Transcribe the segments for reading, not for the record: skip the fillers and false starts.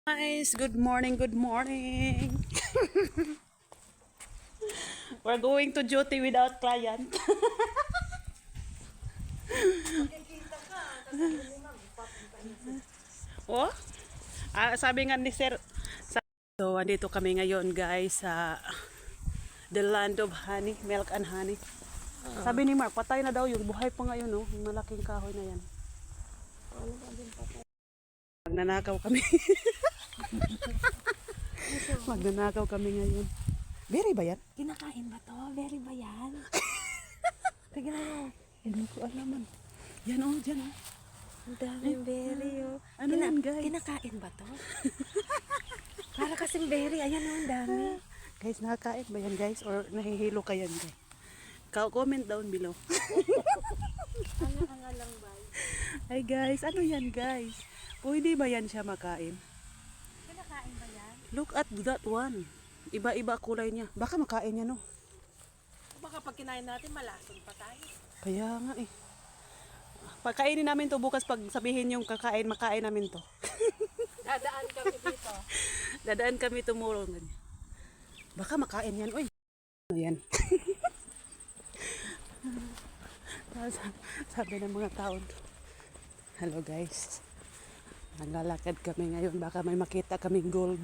Guys, good morning, good morning. We're going to duty without client. Oh? Sabi nga ni Sir. So, andito kami ngayon guys sa the land of honey, milk and honey. Sabi ni Mark, patay na daw yung buhay pa ngayon, no? Yung malaking kahoy na yan. Magnanakaw kami. Magnanakaw kami ngayon. Berry ba yan? Kinakain ba to? Berry ba yan? Tignan mo. Hindi ko alaman. Yan o, dyan o. Ang daming berry oh. Ano yan guys? Kinakain ba to? Para kasing berry. Ayan oh, ang dami. Guys, nakakain ba yan guys? Or nahihilo ka yan guys? Comment down below. Anga-anga lang ba? Hi guys, ano yan guys? Pwede ba yan siya makain? Kinakain ba yan? Look at that one. Iba-iba kulay niya. Baka makain niya no? Baka pag kinain natin malason pa tayo. Kaya nga eh. Pagkainin namin to bukas pag sabihin yung kakain, makain namin to. Dadaan kami dito. Dadaan kami tomorrow. Baka makain yan. Uy. Ano yan? Sabi ng mga tao. Hello guys. Naglalakad kami ngayon. Baka may makita kaming gold.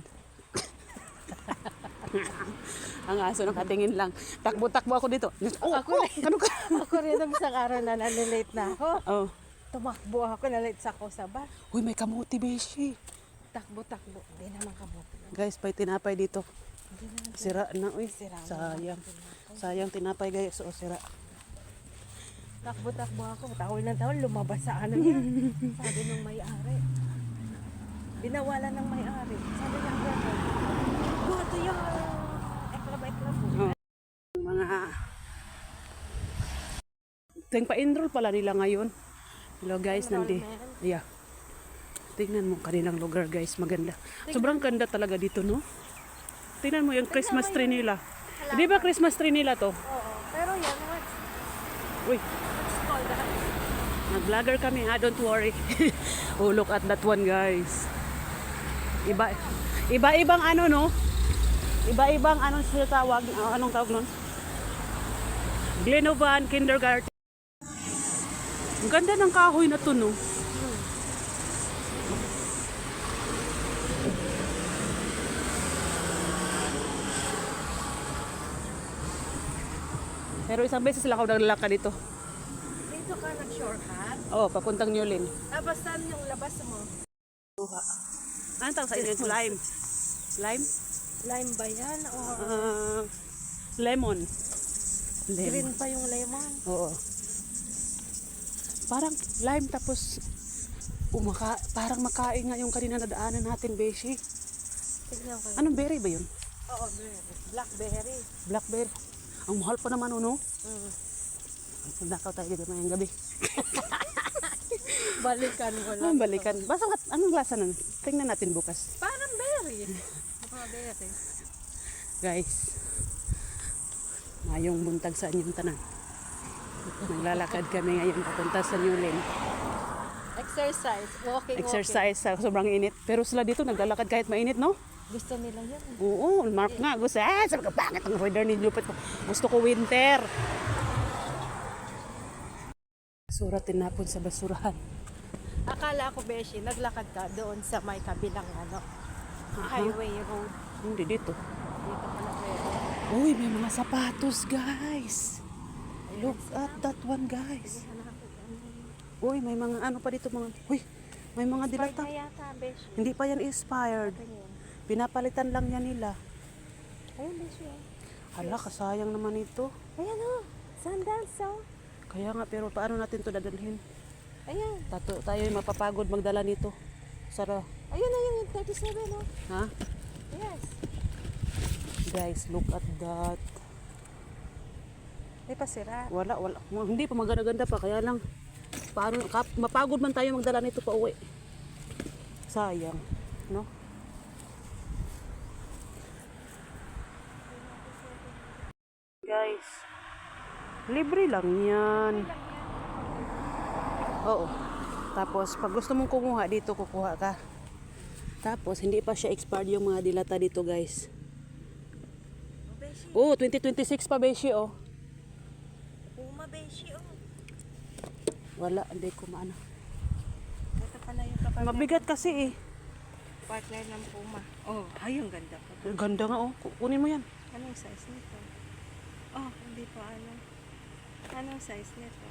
Ang aso nakatingin lang. Takbo-takbo ako dito. Oh, ano ka? Ako rin ang isang araw na nalilate na ako. Oh. Tumakbo ako, nalate sa ako sa bar. Uy, may kamuti beshi. Takbo-takbo. Hindi naman kabuti. Guys, may tinapay dito. Hindi naman. Sira na, uy. Sira na. Sayang. Sayang tinapay guys. O, sira. Takbo-takbo ako. Tahol ng tahol, lumabas sa ano niya. Sabi ng may-ari. Binawalan ng may-ari. Sabi niya gano'n. Buto yung eklab-eklab mo. Oh. Mga ting pa-enroll pala nila ngayon. Hello guys, nandi. Yeah. Tingnan mo kanilang lugar guys, maganda. Sobrang ganda talaga dito, no? Tingnan mo yung Christmas tree nila. Di ba Christmas tree nila to? Oo. Pero yan, Uy, what's called that? nag-vlogger kami ha, don't worry. Oh, look at that one guys. Iba-ibang ano, no? Iba-ibang anong sila tawag, anong tawag nun? Glenovan Kindergarten. Ang ganda ng kahoy na to, no? Pero isang beses lang ako naglalakad dito. Dito ka nag-shortcut. Oh, papuntang Newlyn. Tapos saan yung labas mo? Ano tawag sa inyo? Lime. Lime? Lime ba yan? O Lemon. green pa yung lemon? Oo. Parang lime tapos parang makain nga yung kanina nadaanan natin, Beshi. Tignan ko yun. Anong berry ba yun? Oo, blackberry. Blackberry. Ang mahal pa naman, ano? Nakaw tayo dito ngayong gabi. Balikan ko lang. Balikan. Basta anong lasa nun? Tingnan natin bukas. Parang berry. Mga berry. Guys, ngayong buntag sa inyong tanan. Naglalakad kami ngayon papunta sa Newlyn. Exercise. Walking. Exercise sa sobrang init. Pero sila dito naglalakad kahit mainit, no? Gusto nila yan. Oo, Mark nga. Gusto, sabi ko, bakit ang weather ni Lupit ko? Gusto ko winter. Basura tinapon sa basurahan. Akala ko, Beshi, naglakad ka doon sa may kabilang highway road. Hindi dito. Dito pala pwede. Uy, may mga sapatos, guys. Look at that one, guys. Uy, may mga ano pa dito, mga... Uy, may mga dilata. Kaya ka, Beshi. Hindi pa yan expired. Pinapalitan lang yan nila. Ayun, Beshi. Hala, kasayang naman ito. Ayan o. Sandals o. Kaya nga, pero paano natin to dadalhin? Ayan. Tayo yung mapapagod magdala nito. Sara. Ayun, ayun. Yung 37 o. Ha? Yes. Guys, look at that. May pasira. Wala. Hindi pa maganda-ganda pa. Kaya lang, mapagod man tayo magdala nito pa uwi. Sayang. No? Guys, libre lang yan. Oo. Tapos, pag gusto mong kumuha dito, kukuha ka. Tapos, hindi pa siya expired yung mga dilata dito, guys. Beshi. Oh, 2026 pa, Beshi, oh. Puma, Beshi, oh. Wala, hindi ko maano. Ito pala yung kapartner. Mabigat kasi, eh. Partner ng Puma. Oh, ay, ang ganda pa. Ganda nga, oh. Kunin mo yan. Anong size nito? Oh, hindi pa ano. Anong size nito?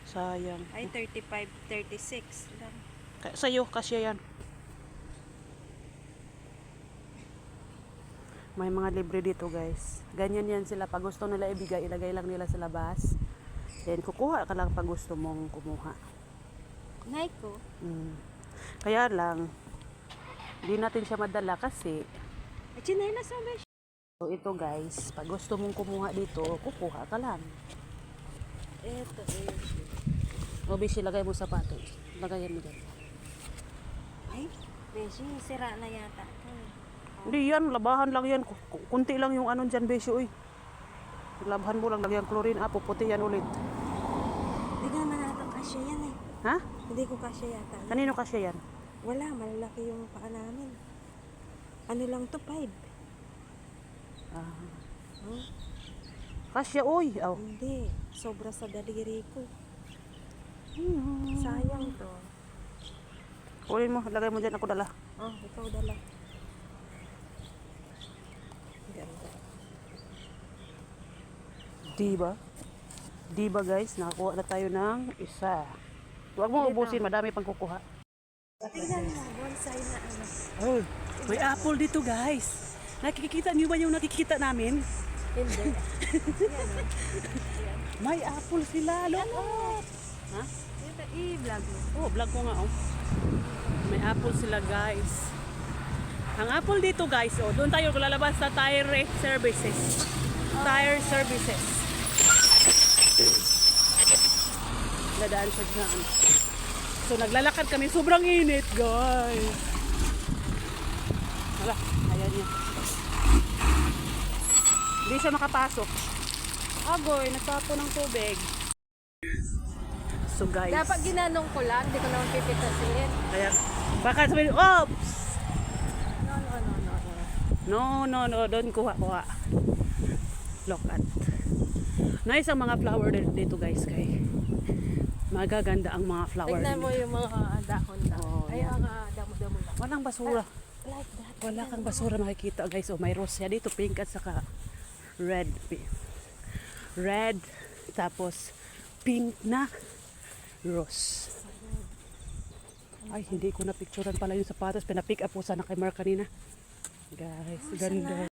Sayang. Ay, 35, 36 lang. Sa'yo, kasya yan. May mga libre dito, guys. Ganyan yan sila. Pag gusto nila ibigay, ilagay lang nila sa labas. Then, kukuha ka lang pag gusto mong kumuha. Nike. Kaya lang, hindi natin siya madala kasi, Ay, chinelas ang Beshi. so ito guys, pag gusto mong kumuha dito, kukuha ka lang. Ito, Beshi. O, Bishi, lagay mo sapatos. Lagayan mo dyan. Ay, Beshi, sira na yata. Hindi yan, labahan lang yan. Kunti lang yung anon dyan, Bishi, uy. Labahan mo lang, lagyan chlorine. Puputi yan ulit. Hindi naman natang kasya yan eh. Ha? Hindi ko kasya yata. Kanino kasya yan? Wala, malalaki yung paa namin. Ano lang to, 5. Kasya, uy. Oh. Hindi, sobra sa daliri ko. Sayang to. Kunin mo, lagay mo dyan, ako dala. Oh, ikaw dala. Ganda. Diba? Diba guys, nakakuha na tayo ng isa. Huwag mo ubusin, madami pang kukuha. Tingnan mo, bonsai na ano. Oh, may apple dito guys. Nakikita niyo ba yung nakikita namin? Hindi. May apple sila, look. Ha? Ito, i-vlog mo. Oh, vlog ko nga oh. May apple sila guys. Ang apple dito guys, oh, doon tayo lalabas sa tire services. Tire services. Dadaan sa dyan. So naglalakad kami, sobrang init guys. Wala, ayan yan. Hindi siya makapasok. Agoy, nagtapo ng tubig. So guys. Dapat ginanong ko lang, hindi ko naman pipitasin. Kaya, baka sabihin, oops! No. Don't kuha. Look at. Nice ang mga flower dito guys, kay. Magaganda ang mga flower. Tignan mo yung mga dahon lang. Oh, Ay, ang damo-damo lang. Walang basura. Like that. Wala kang basura makikita guys. Oh, may rose siya dito, pink at saka red. Red, tapos pink na rose. Ay, hindi ko na-picturean pala yung sapatos. Pinapick up ko sana kay Mark kanina. Guys, ganda.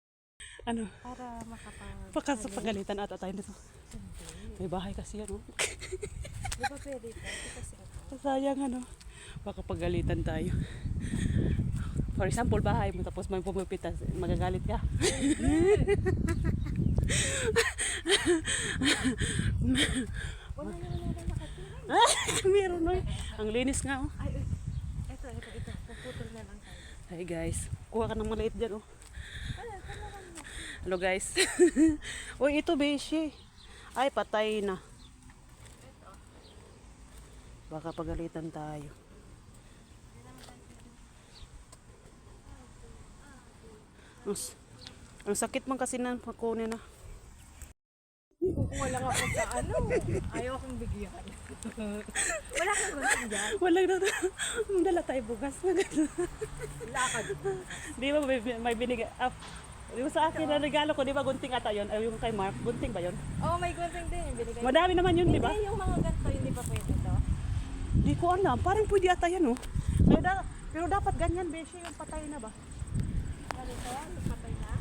Ano? Para makapag... Pagalitan ata tayo nito. May bahay kasi yan, oh. Di ba pwede ito? Kasi ako. Sayang, ano. Baka pagalitan tayo. For example, bahay mo tapos may pumipitas, magagalit ka. Wala naman nakatira. Meron, no? Ang linis nga, oh. Ay, ito. Puputol na lang tayo. Hey guys, kuha ka ng maliit dyan, oh. Hello guys. Uy, ito Beshi. Ay, patay na. Baka pagalitan tayo. Ang sakit man kasi ng pakunin na. Kukuha lang ako sa ano. Ayaw akong bigyan. Wala kang gusto dyan. Wala na. Dala tayo bukas. Lakad. Di ba may binigay? Di ba sa akin na regalo ko, di ba gunting ata yun? Ay, yung kay Mark, gunting ba yun? Oh, may gunting din. Yung binigay. Madami naman yun, di ba? Hindi, yung mga ganito, hindi pa pwede to. Di ko alam. Parang pwede ata yan, oh. Pero dapat ganyan, Beshi, yung patay na ba? Ganito, patay na.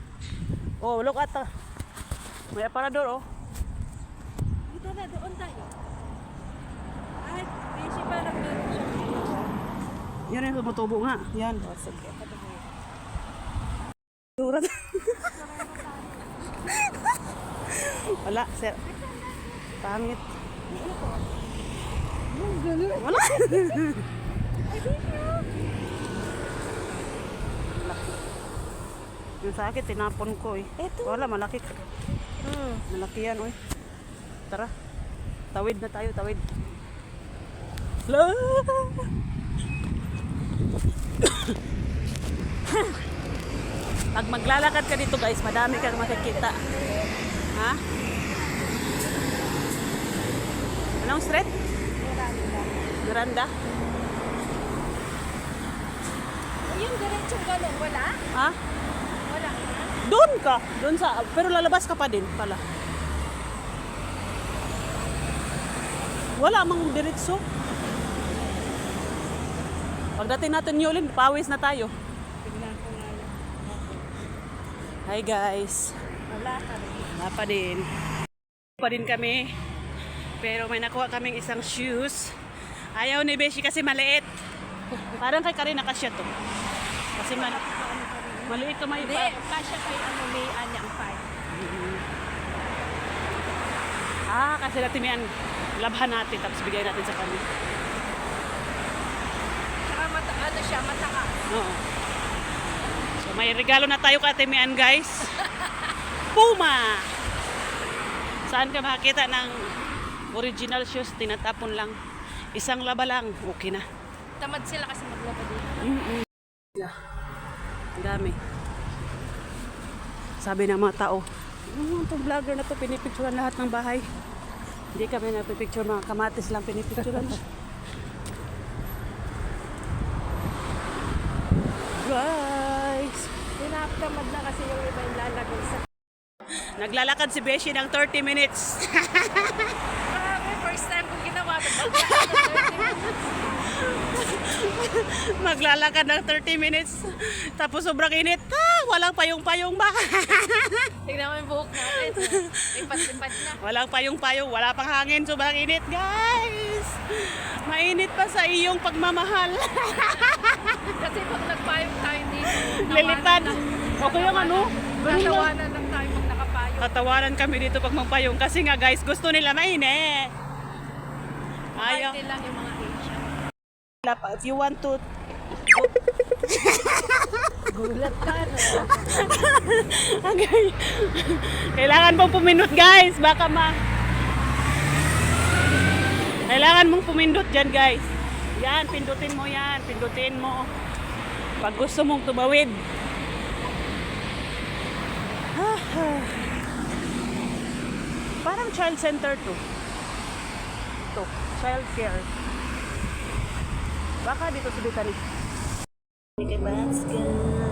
Oh, look at may aparador, oh. Dito na, doon tayo. Ay, busy parang meron siya. Yan yung tumutubo nga. Yan. Oh, sige. Patuloy. Surat. Wala, sir. Pangit. Wala. Yung sa akin, tinapon ko eh. Eto. Wala, malaki. Malaki yan, oy. Tara. Tawid na tayo, tawid. Pag maglalakad ka dito guys, madami kang makikita. Ha? Anong street? Miranda? Yung diretsong gano'n, wala? Ha? Wala na. Doon ka. Doon sa, pero lalabas ka pa din pala. Wala mang diretso. Pagdating natin New Orleans, pawis na tayo. Tignan ko nga lang. Hi guys. Wala ka rin. Wala pa din. Pa din kami. Pero may nakuha kaming isang shoes. Ayaw ni Beshi kasi maliit. Parang kay Karina kasya to. Kasi maliit to may Hindi, kasya kay ano, may anyang pie. Kasi natin yan. Labhan natin tapos bigay natin sa kanya. Tsaka ano siya, mataas. Oo. So may regalo na tayo kay Ate Mian guys. Puma! Saan ka makakita ng original shoes? Tinatapon lang. Isang laba lang. Okay na. Tamad sila kasi maglaba dito. Ang dami. Sabi ng mga tao, itong vlogger na to, pinipicturean lahat ng bahay. Hindi kami napipicture, mga kamatis lang pinipicturean. Guys! Tinaptamad na kasi yung iba yung lalagay sa... Naglalakad si Beshi ng 30 minutes. Grabe, first time kong ginawa. Maglalakad ng 30 minutes. Tapos sobrang init. Walang payong-payong ba? Tignan mo yung buhok natin. Lipat-lipat na. Walang payong-payong. Wala pang hangin. Sobrang init, guys. Mainit pa sa iyong pagmamahal. Kasi pag nagpayong tayo dito, Lilipad. Okay yung ano? natawanan lang tayo pag nakapayong. Tatawanan kami dito pag magpayong. Kasi nga guys, gusto nila mainit. Ayaw. Party lang yung mga Asian. If you want to... Gulat ka na. Okay. Kailangan mong puminot guys. Baka Kailangan mong pumindot dyan guys. Yan, pindutin mo yan. Pindutin mo. Pag gusto mong tumawid. Parang child center to. Ito, child care. Baka dito sa Bitani. Kay Basket.